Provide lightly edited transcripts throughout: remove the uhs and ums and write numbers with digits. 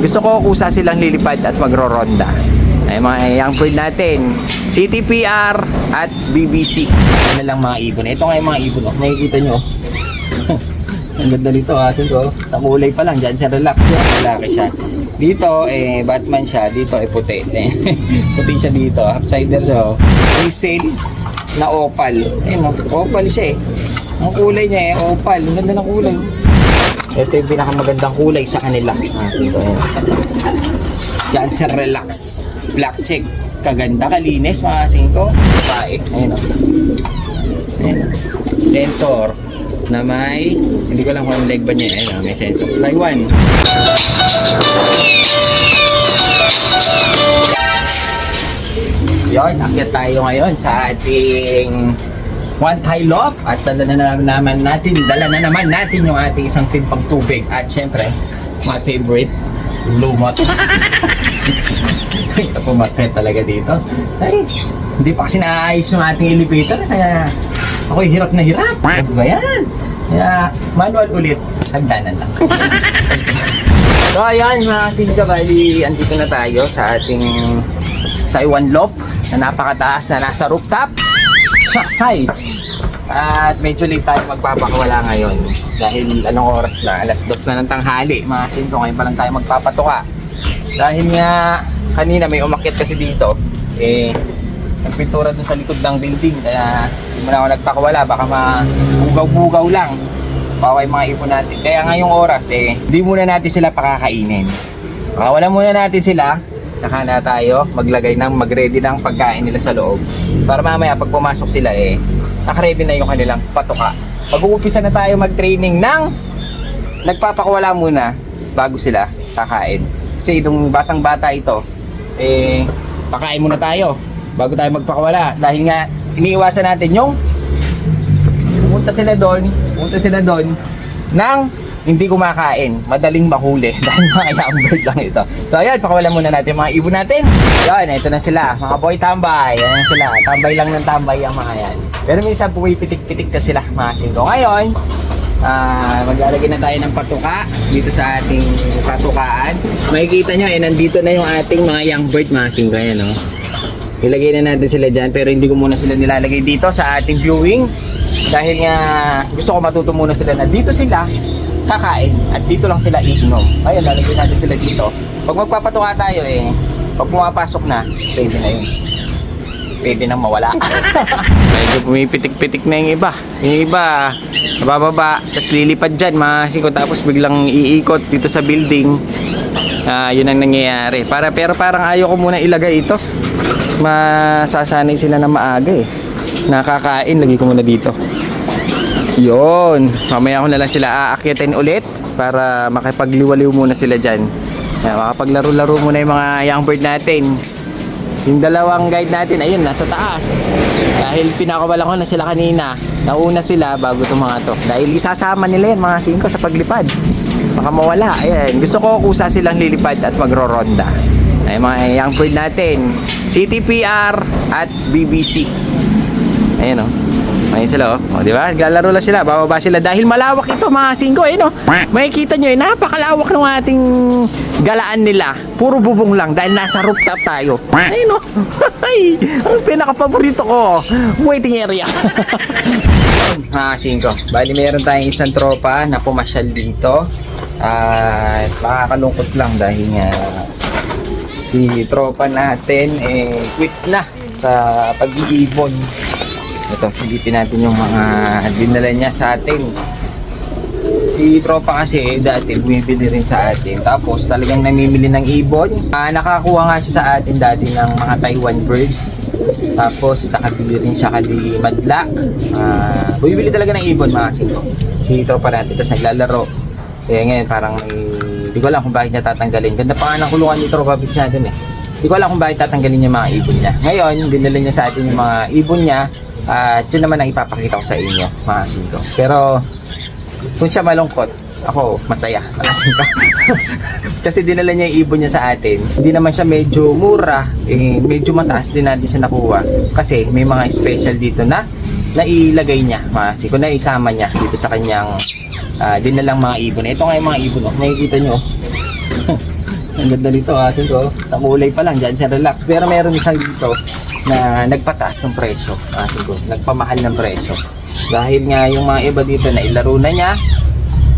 gusto ko kusa silang lilipad at magro-ronda. Ay mga young bird natin, CTPR at BBC. Ano lang mga ibon. Ito nga yung mga ibon. Oh. Nakikita nyo. Ang ganda nito ha. So, sa kulay pa lang. Diyan siya relax. Lalaki siya. Dito, Batman siya. Dito, puti. Puti siya dito. Upsider siya. Resale na opal. Ayun, opal siya Ang kulay niya opal. Ang ganda ng kulay. Ito yung pinakamagandang kulay sa kanila. Dito, diyan siya relax. Black check. Kaganda, kalinis, mga singko. Bae. Ayun o. Sensor na may, hindi ko lang kung leg ba niya. Ayun o, may sensor. Taiwan. Yun, akyat tayo ngayon sa ating One Thai Lop. At dala na naman natin yung ating isang timpang tubig. At syempre, my favorite, lumot. Ito pumatret talaga dito. Ay, hindi pa kasi naayos yung ating elevator. Kaya ako'y hirap na hirap. Ano ba yan? Kaya manual ulit. Hagdanan lang. So ayan mga singka, bali andito na tayo sa ating Taiwan Lop na napakataas na nasa rooftop. Hi! At medyo late tayo magpapakawala ngayon. Dahil anong oras na? Alas 2 na ng tanghali. Mga singko, ngayon pa lang tayo magpapatuka. Dahil nga kanina may umakyat kasi dito, nagpintura dun sa likod ng building, kaya hindi mo na ako nagpakawala, baka mabugaw-bugaw lang paway mga ipon natin. Kaya ngayong oras, hindi muna natin sila pakakainin. Pakawala muna natin sila, saka na tayo mag-ready ng pagkain nila sa loob. Para mamaya pag pumasok sila, nakaready na yung kanilang patuka. Mag-uumpisa na tayo mag-training ng nagpapakawala muna bago sila kakain. Kasi itong batang-bata ito, pakain muna tayo bago tayo magpakawala. Dahil nga, iniiwasan natin yung pumunta sila doon nang hindi kumakain. Madaling mahuli dahil mga young bird lang ito. So ayan, pakawala muna natin mga ibon natin. Yan, ito na sila. Mga boy tambay. Ayan sila. Tambay lang ng tambay ang mga yan. Pero minsan pumipitik-pitik na sila mga singko. Ngayon, maglalagay na tayo ng patuka dito sa ating patukaan. Makikita nyo, nandito na yung ating mga young bird, mga singko. Ayan, no? Ilagay na natin sila dyan, pero hindi ko muna sila nilalagay dito sa ating viewing. Dahil nga, gusto ko matuto muna sila na dito sila kakain at dito lang sila iinom. Ayun, lalagay natin sila dito. Pag magpapatuka tayo, pag pumapasok na, pwede na yun. Pwede nang mawala. Medyo pumipitik-pitik na yung iba. Yung iba, nabababa, tapos lilipad dyan, mga singko, tapos biglang iikot dito sa building. Yun ang nangyayari. Pero parang ayaw ko muna ilagay ito. Masasanay sila na maaga Nakakain, lagi ko muna dito. Yun. Mamaya ko na lang sila aakyatin ulit para makipagliwaliw muna sila dyan. Makapaglaro-laro muna yung mga young bird natin. Yung dalawang guide natin, ayun, nasa taas. Dahil pinakawalan ko na sila kanina. Nauna sila bago itong mga to. Dahil isasama nila yan, mga singko, sa paglipad. Baka mawala. Ayan, gusto ko kusa silang lilipad at magro-ronda. Ay mga young bird natin, CTPR at BBC. Ayan o. Ayun sila di ba? Naglalaro lang sila, bababa sila dahil malawak ito mga singko makikita nyo napakalawak ng ating galaan nila. Puro bubong lang dahil nasa rooftop tayo. Ayun ay, ang pinaka-paborito ko, waiting area. Mga singko, bali meron tayong isang tropa na pumasyal dito at makakalungkot lang dahil nga si tropa natin quit na sa pag-iibon. Ito, silipin natin yung mga dinala niya sa atin. Si tropa kasi dati bumibili rin sa atin. Tapos talagang namimili ng ibon. Nakakuha nga siya sa atin dati ng mga Taiwan bird. Tapos nakabili rin siya kali madla. Bumibili talaga ng ibon mga singko. Si tropa natin. Tapos naglalaro. Ngayon parang hindi ko alam kung bakit niya tatanggalin. Ganda pa nga ng kulungan ni tropa natin Hindi ko alam kung bakit tatanggalin yung mga ibon niya. Ngayon, dinala niya sa atin yung mga ibon niya. At yun naman ang ipapakita ko sa inyo, mga singko. Pero kung siya malungkot, ako masaya. Kasi dinala niya yung ibon niya sa atin. Hindi naman siya medyo mura, medyo mataas din natin siya nakuha. Kasi may mga special dito na nailagay niya, mga singko, na isama niya dito sa kanyang dinalang mga ibon. Ito nga yung mga ibon, nakikita nyo. Ang ganda nito asin ko. Sa kulay pa lang, dyan sa relax. Pero meron isang dito na nagpataas ng presyo. Asin ko, nagpamahal ng presyo. Dahil nga yung mga iba dito na ilaro na niya.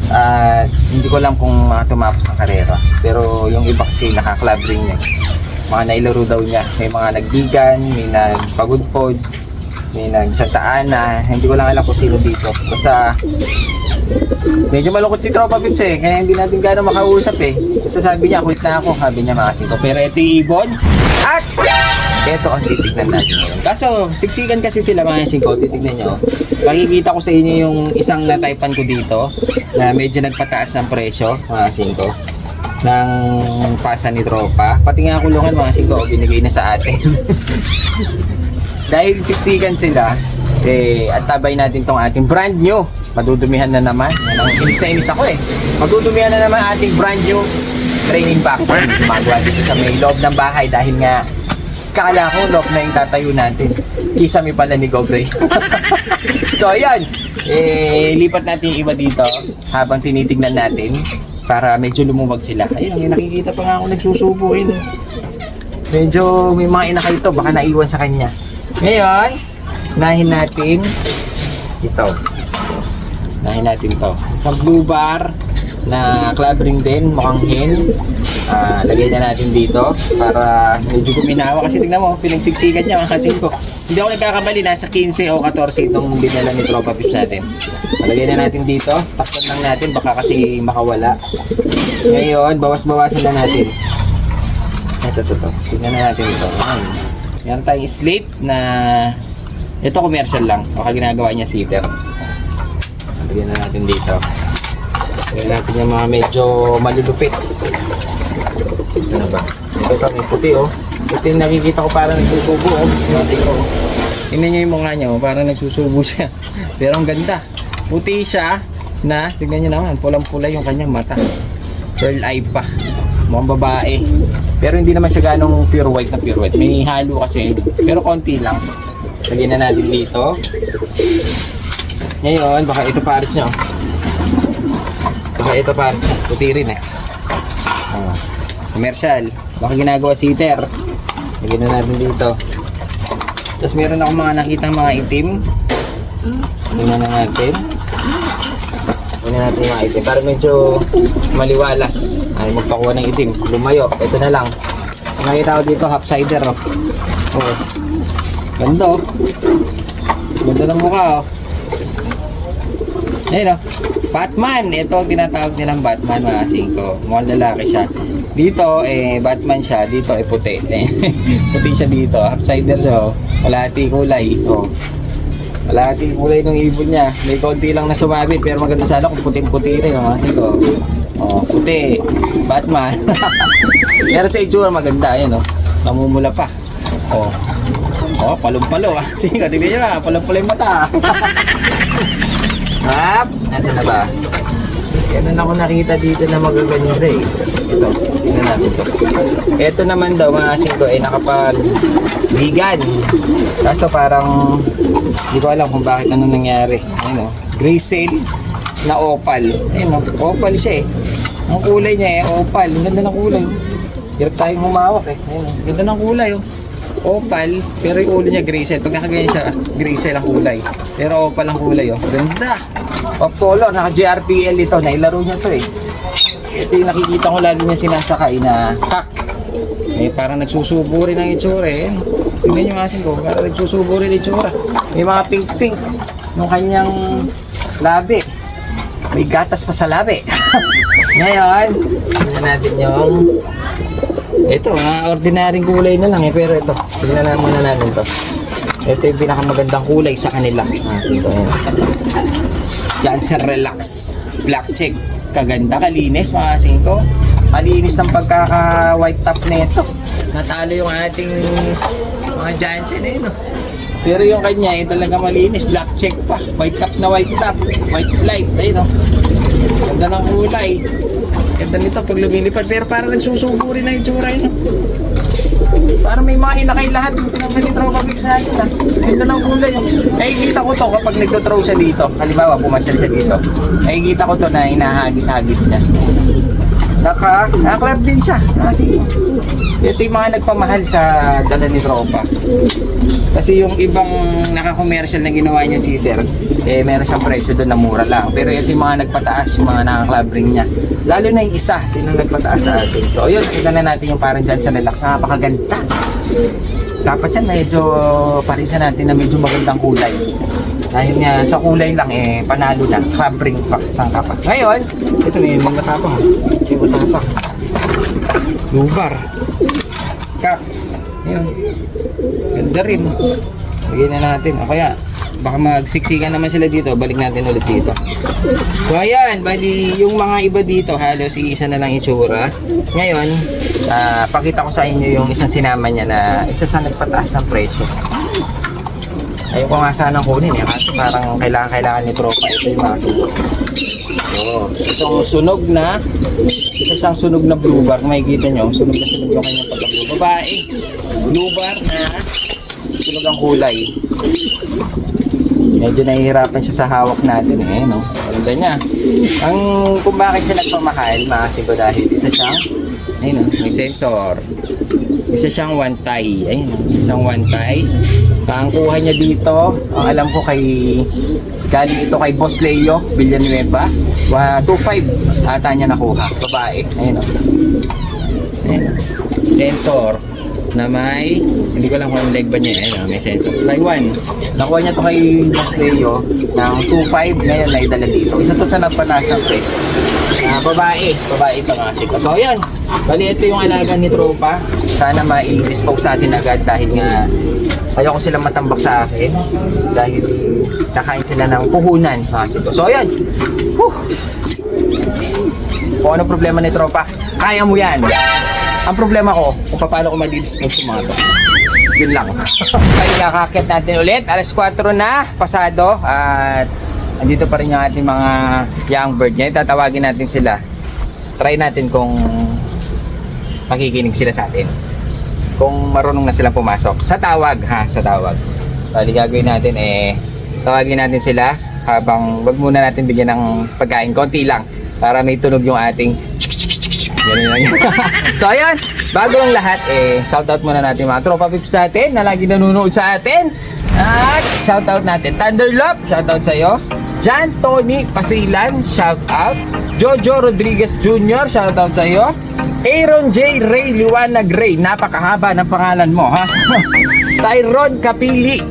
At hindi ko alam kung tumapos ang karera. Pero yung iba kasi naka-club ring niya. Mga nailaro daw niya. May mga nagbigan, may nagpagudpod, may nagsantaan na. Hindi ko lang alam kung sino dito. Basta medyo malungkot si Tropa Pips eh. Kaya hindi natin gano'ng makausap eh. Basta sabi niya, quit na ako. Sabi niya mga ko. Pero ito yung ibon. At ito ang titignan natin ngayon. Kaso, siksikan kasi sila mga ko. Titignan nyo. Pakikita ko sa inyo yung isang nataypan ko dito na medyo nagpataas ng presyo, mga ko, ng pasa ni Tropa. Pati nga kulungan mga ko, binigay na sa atin. Dahil siksikan sila, at tabay natin tong ating brand new. Madudumihan na naman. Inis na inis ako eh. Madudumihan na naman ating brand new training box. Magawa dito sa may loob ng bahay dahil nga kala ko loob na yung tatayo natin. Kisame pala ni Gobre. So ayan, lipat natin yung iba dito habang tinitignan natin para medyo lumuwag sila. Ayun, may nakikita pa nga ako nagsusubo eh. Medyo may mga inakay ito, baka naiwan sa kanya. Ngayon, nahin natin ito. Nahin natin to. Isang blue bar na club ring din, mukhang hen. Lagay na natin dito para medyo guminawa kasi tignan mo, pinagsiksikan niya mga kasin ko. Hindi ako nagkakamali, nasa 15 o 14 itong binala ni Tropa Pips natin. Lagay na natin dito, takpan lang natin baka kasi makawala. Ngayon, bawas-bawasan na natin. Ito. Tignan na natin ito. Meron tayong slate na ito commercial lang, baka ginagawa niya sitter. Lagyan na natin dito. Lagyan natin yung mga medyo malulupit. Ano ba? Ito may puti oh. Ito yung nakikita ko parang nagsusubo oh. Tingnan nyo yung mukha niya oh. Parang nagsusubo siya. Pero ang ganda. Puti siya na, tingnan nyo naman, pulang-pula yung kanyang mata. Pearl eye pa. Mukhang babae. Pero hindi naman siya ganong pure white na pure white. May halo kasi. Pero konti lang. Lagyan na natin dito. Ngayon, baka ito pares nyo. Baka ito pares nyo. Puti rin eh. Commercial. Baka ginagawa sitter. Lagyan na natin dito. Tapos meron akong mga nakitang mga itim. Tingnan na natin. Tingnan natin yung mga itim. Para medyo maliwalas. Ay, magpakuha ng itim. Lumayo. Ito na lang. Nakita ko dito, half cider. Oh. Ganda oh. Ganda ng mukha oh. Ayun o, Batman. Ito ang tinatawag nilang Batman mga singko. Mukhang lalaki siya. Dito Batman siya. Dito puti. Puti siya dito. Half-sider siya. Kalahati kulay. Kalahati kulay ng ibon niya. May konti lang na sumabit. Pero maganda sana kung puting-puti rin mga singko. Puti. Batman. Pero sa itsura maganda. Ayan o. Namumula pa. Palong-palo. Singko, tingnan nyo na. Palong-palo yung mata. Nasaan na ba? Ganun ako nakita dito na magaganda eh. Ito, tingnan natin ito. Ito naman daw mga singko ay nakapag-vegan. Kaso parang hindi ko alam kung bakit ano nangyari. Ayun o, gray sail na opal. Ayun o, opal siya eh. Ang kulay niya opal. Ang ganda ng kulay. Hirap tayong humawak eh. Ayun o, ganda ng kulay o. Opal, pero yung ulo niya gray sail. Pag nakaganyan siya, gray sail ang kulay. Pero opal ang kulay oh. Ganda. Pop color, naka JRPL ito. Nailaro niya to eh. Ito yung nakikita ko lagi niya sinasakay na kak. Parang nagsusubo rin ang itsura eh. Tingnan nyo asin ko, parang nagsusubo rin ang itsura. May mga pink-pink nung kanyang labi. May gatas pa sa labi. Ngayon, tingnan natin yung ito, ordinaryong kulay na lang eh. Pero ito, tingnan na muna natin to. Ito yung pinakamagandang kulay sa kanila. Ito yan. Jansen Relax Black Check. Kaganda, kalinis mga singko. Kalinis ng pagkaka-white top na ito. Natalo yung ating mga Jansen eh no. Pero yung kanya talaga malinis. Black check pa. White top na white top. White light. Ayun no. Ganda ng kulay. Ganda nito pag lumilipad. Pero parang nagsusubo rin ang itsura yun. Parang may mga inakay lahat. Tropa Pips natin ha. Ganda ng kulay. Nakikita ko to kapag nagtotrow siya dito. Halimbawa pumasyal siya dito. Nakikita ko to na hinahagis-hagis niya. Naka-club din siya. Kasi ito yung mga nagpamahal sa dala ni tropa. Kasi yung ibang naka-commercial na ginawa niya seater, meron siyang presyo doon na mura lang. Pero ito yung mga nagpataas, yung mga naka-club ring niya. Lalo na yung isa, yun ang nagpataas sa atin. So yun, nakita na natin yung parang dyan sa relax. Napakaganda. Dapat yan, medyo parisan natin na medyo magandang kulay. Dahil nga sa kulay lang panalo na. Club ring pa, sangka pa. Ngayon, ito may matapang. May matapang. Lubar. Kak. Ayun. Ganda rin. Lagyan na natin. O kaya, baka magsiksikan naman sila dito. Balik natin ulit dito. So ayan, bali yung mga iba dito halos isa na lang itsura. Ngayon, pakita ko sa inyo yung isang sinama niya na isa sa nagpataas ng presyo. Ayun ko nga sanang kunin kasi parang kailangan ni tropa. Ito yung mga sunog. So, itong sunog na, isa siyang sunog na blue bar. Makikita nyo, sunog na sunog yung kanyang pagka-blue. Babae, blue bar na sunog ang kulay. Medyo nahihirapan siya sa hawak natin no? Ganda niya. Kung bakit siya nagpamahal, makasi ko dahil isa siyang, ayun may sensor. Isa siyang one tie. Ayun isang one tie. Ang kuha niya dito, ang alam ko galing ito kay Boss Leo Villanueva. 2.5 ata niya nakuha. Babae. Ayun Ayun sensor na may, hindi ko lang kung leg ba niya, may sensor. Taiwan. Nakuha niya to kay Boss Leo ng 2.5, ngayon na idala dito. Isa to sa nagpanasang presyo. Babae pangasik. So ayan, bali ito yung alaga ni tropa. Sana ma-dispose natin agad dahil nga ayoko silang matambak sa akin dahil nakain sila ng puhunan. So ayan. Kung ano problema ni tropa, kaya mo yan. Ang problema ko, kung paano ko ma-dispose yung mga to. Yun lang. Kaya kakakit natin ulit. Alas 4 na, pasado. At andito pa rin yung ating mga young bird niya. Tatawagin natin sila. Try natin kung makikinig sila sa atin. Kung marunong na silang pumasok. Sa tawag sa tawag. Bali gagawin natin tawagin natin sila habang wag muna natin bigyan ng pagkain. Konti lang. Para may tunog yung ating ganun lang yun. So ayan, bago lang lahat shoutout muna natin mga tropa pips natin na lagi nanonood sa atin. At shoutout natin Thunderlop, shoutout sa iyo. Jan Tony Pasilan, shoutout. Jojo Rodriguez Jr., shoutout sa iyo. Aaron J. Ray Liwanag Ray, napakahaba ng pangalan mo ha. Tyrone Kapili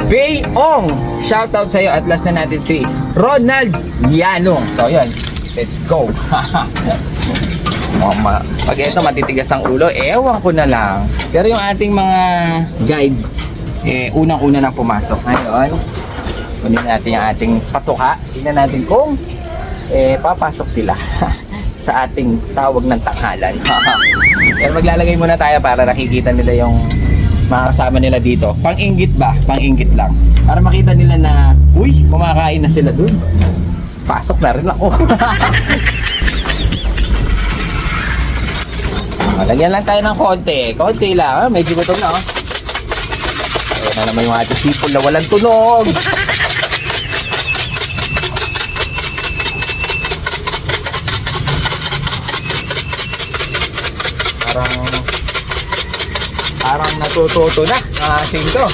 Bay Ong, shoutout sa iyo. At last na natin si Ronald Yanong. So ayan, let's go. Pag ito matitigas ang ulo, ewan ko na lang. Pero yung ating mga guide, unang-una nang pumasok. Ngayon, kunin natin yung ating patuka. Tingnan natin kung papasok sila sa ating tawag ng tanghalan. Pero maglalagay muna tayo para nakikita nila yung mga kasama nila dito. Pang-inggit ba? Pang-inggit lang. Para makita nila na, uy, kumakain na sila dun. Pasok na rin ako. Lagyan lang tayo ng konti lang, medyo gutom na Ayan na naman yung ating sipol na walang tunog. Parang natututo na ang asin to.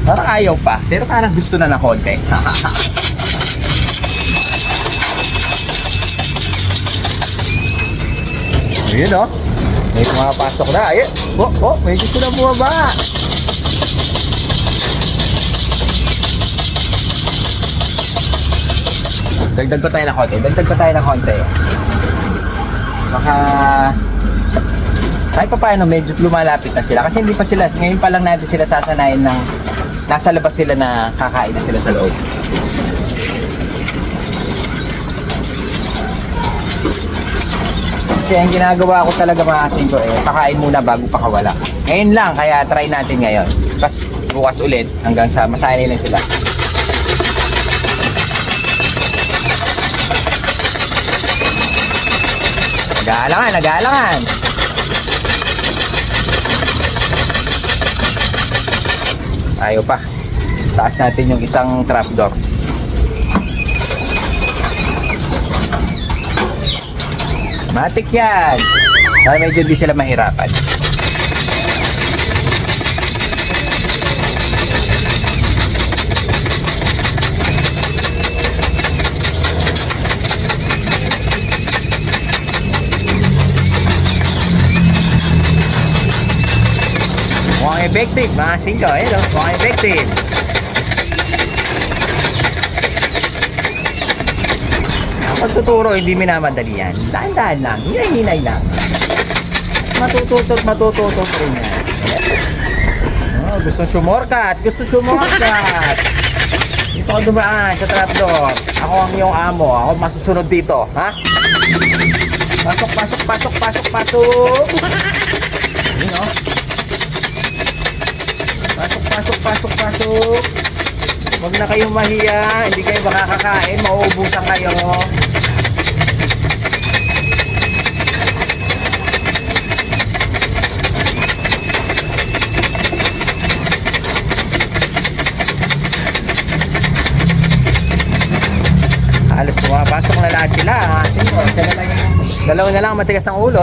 Parang ayaw pa, pero parang gusto na ng konti. Ayun may pumapasok na. Ayun, may gusto na bumaba. Dagdag pa tayo ng konti. Baka kahit pa paano medyo lumalapit na sila kasi hindi pa sila, ngayon pa lang natin sila sasanayin ng nasa labas sila na kakain na sila sa loob. Kasi ang ginagawa ko talaga mga asin ko pakain muna bago pakawala. Ngayon lang, kaya try natin ngayon. Tapos bukas ulit hanggang sa masanay na sila. Nag-aalangan. Ayaw pa. Taas natin yung isang trapdoor. Matik yan. Para medyo hindi sila mahirapan. Mukhang effective, mga singko. Ayun, mukhang effective. Pagtuturo, hindi minamadali yan. Dahan-dahan lang. Hinay-hinay lang. Matututot rin yan. Oh, gusto sumorkat. Dito ako dumaan sa trapdoor. Ako ang iyong amo. Ako masusunod dito. Ha? Pasok. Ayun, oh. Pasok. Huwag na kayong mahiya. Hindi kayo makakakain. Mauubusan kayo. Halos pumapasok na lahat sila. Dalawa na lang matigas ang ulo.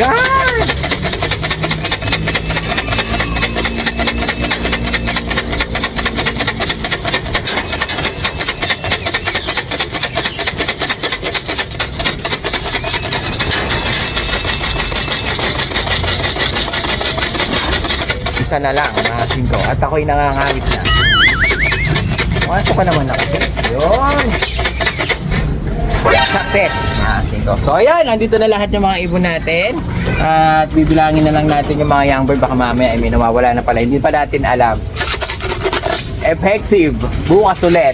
Yan! Isa na lang, mga singko. At ako'y nangangawit na. Pumasok ka naman ako. Yun. Success, mga singko. So, ayan. Nandito na lahat yung mga ibon natin. At bibilangin na lang natin yung mga young bird. Baka mamaya, may nawawala na pala. Hindi pa natin alam. Effective. Bukas ulit.